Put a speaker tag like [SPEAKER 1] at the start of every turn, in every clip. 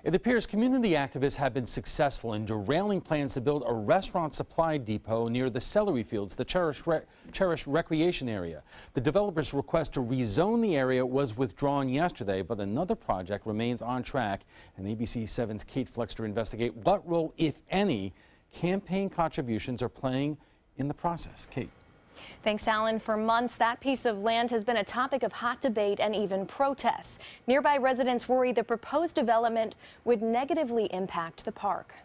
[SPEAKER 1] It appears community activists have been successful in derailing plans to build a restaurant supply depot near the Celery fields, the cherished recreation area. The developer's request to rezone the area was withdrawn yesterday, but another project remains on track. And ABC 7's Kate Flexter investigate what role, if any, campaign contributions are playing in the process. Kate.
[SPEAKER 2] Thanks, Alan. For months, that piece of land has been a topic of hot debate and even protests. Nearby residents worry the proposed development would negatively impact the park.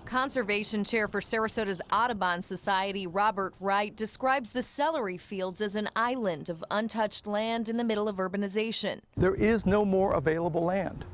[SPEAKER 3] Conservation Chair for Sarasota's Audubon Society, Robert Wright, describes the Celery fields as an island of untouched land in the middle of urbanization.
[SPEAKER 4] There is no more available land.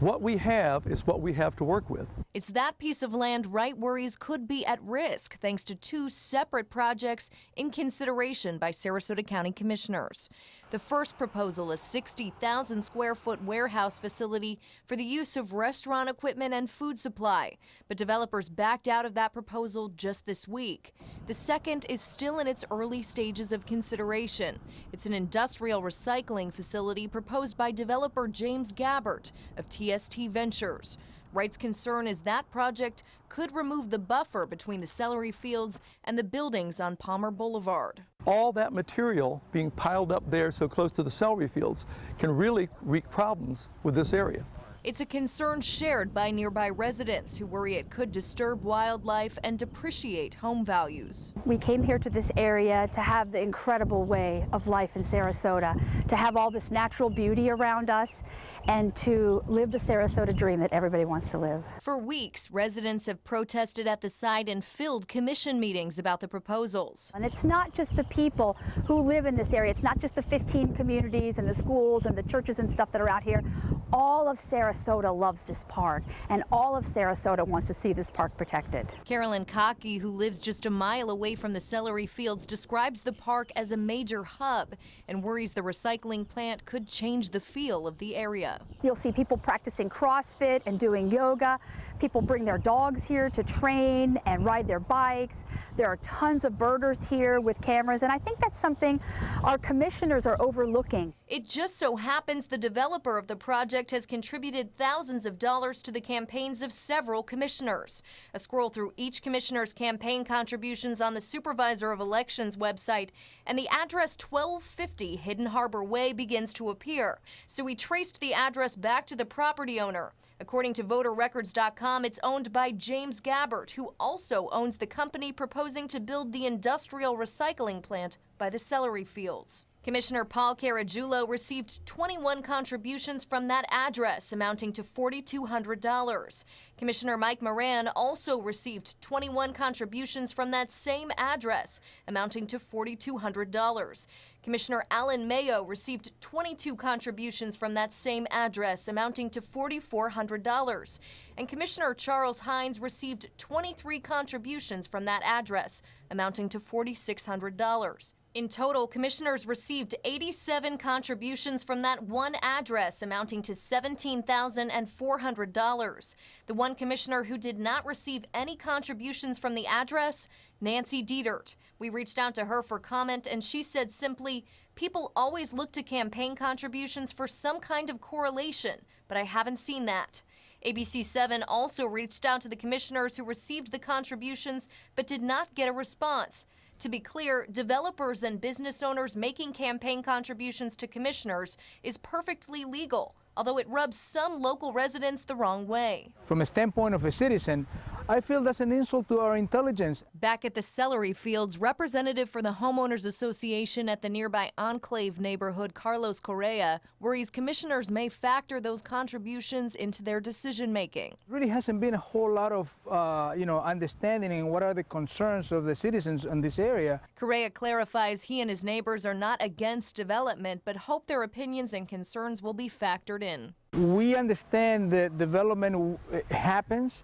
[SPEAKER 4] What we have is what we have to work with.
[SPEAKER 3] It's that piece of land Wright worries could be at risk thanks to two separate projects in consideration by Sarasota County commissioners. The first proposal, a 60,000 square foot warehouse facility for the use of restaurant equipment and food supply. But developers backed out of that proposal just this week. The second is still in its early stages of consideration. It's an industrial recycling facility proposed by developer James Gabbert of TST Ventures. Wright's concern is that project could remove the buffer between the Celery fields and the buildings on Palmer Boulevard.
[SPEAKER 4] All that material being piled up there so close to the Celery fields can really wreak problems with this area.
[SPEAKER 3] It's a concern shared by nearby residents who worry it could disturb wildlife and depreciate home values.
[SPEAKER 5] We came here to this area to have the incredible way of life in Sarasota, to have all this natural beauty around us, and to live the Sarasota dream that everybody wants to live.
[SPEAKER 3] For weeks, residents have protested at the site and filled commission meetings about the proposals.
[SPEAKER 5] And it's not just the people who live in this area. It's not just the 15 communities and the schools and the churches and stuff that are out here. All of Sarasota loves this park, and all of Sarasota wants to see this park protected.
[SPEAKER 3] Carolyn Cockey, who lives just a mile away from the Celery fields, describes the park as a major hub and worries the recycling plant could change the feel of the area.
[SPEAKER 5] You'll see people practicing CrossFit and doing yoga. People bring their dogs here to train and ride their bikes. There are tons of birders here with cameras, and I think that's something our commissioners are overlooking.
[SPEAKER 3] It just so happens the developer of the project has contributed thousands of dollars to the campaigns of several commissioners. A scroll through each commissioner's campaign contributions on the Supervisor of Elections website, and the address 1250 Hidden Harbor Way begins to appear. So we traced the address back to the property owner. According to voterrecords.com, it's owned by James Gabbert, who also owns the company proposing to build the industrial recycling plant by the Celery fields. Commissioner Paul Caragiulo received 21 contributions from that address, amounting to $4,200. Commissioner Mike Moran also received 21 contributions from that same address, amounting to $4,200. Commissioner Alan Mayo received 22 contributions from that same address, amounting to $4,400. And Commissioner Charles Hines received 23 contributions from that address, amounting to $4,600. In total, commissioners received 87 contributions from that one address, amounting to $17,400. The one commissioner who did not receive any contributions from the address, Nancy Dietert. We reached out to her for comment, and she said simply, "People always look to campaign contributions for some kind of correlation, but I haven't seen that." ABC 7 also reached out to the commissioners who received the contributions but did not get a response. To be clear, developers and business owners making campaign contributions to commissioners is perfectly legal, although it rubs some local residents the wrong way.
[SPEAKER 6] From a standpoint of a citizen, I feel that's an insult to our intelligence.
[SPEAKER 3] Back at the Celery fields, representative for the Homeowners Association at the nearby Enclave neighborhood, Carlos Correa, worries commissioners may factor those contributions into their decision-making.
[SPEAKER 6] There really hasn't been a whole lot of understanding in what are the concerns of the citizens in this area.
[SPEAKER 3] Correa clarifies he and his neighbors are not against development, but hope their opinions and concerns will be factored in.
[SPEAKER 6] We understand that development happens,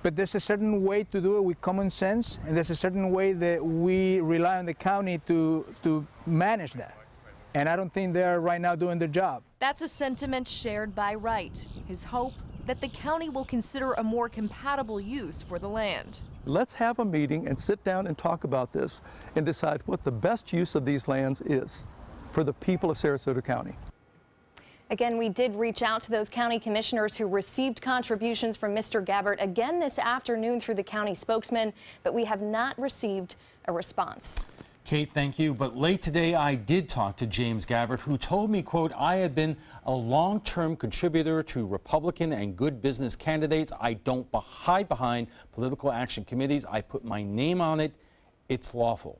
[SPEAKER 6] but there's a certain way to do it with common sense, and there's a certain way that we rely on the county to manage that. And I don't think they're right now doing their job.
[SPEAKER 3] That's a sentiment shared by Wright. His hope that the county will consider a more compatible use for the land.
[SPEAKER 4] Let's have a meeting and sit down and talk about this and decide what the best use of these lands is for the people of Sarasota County.
[SPEAKER 2] Again, we did reach out to those county commissioners who received contributions from Mr. Gabbard again this afternoon through the county spokesman, but we have not received a response.
[SPEAKER 1] Kate, thank you. But late today, I did talk to James Gabbard, who told me, quote, I have been a long-term contributor to Republican and good business candidates. I don't hide behind political action committees. I put my name on it. It's lawful.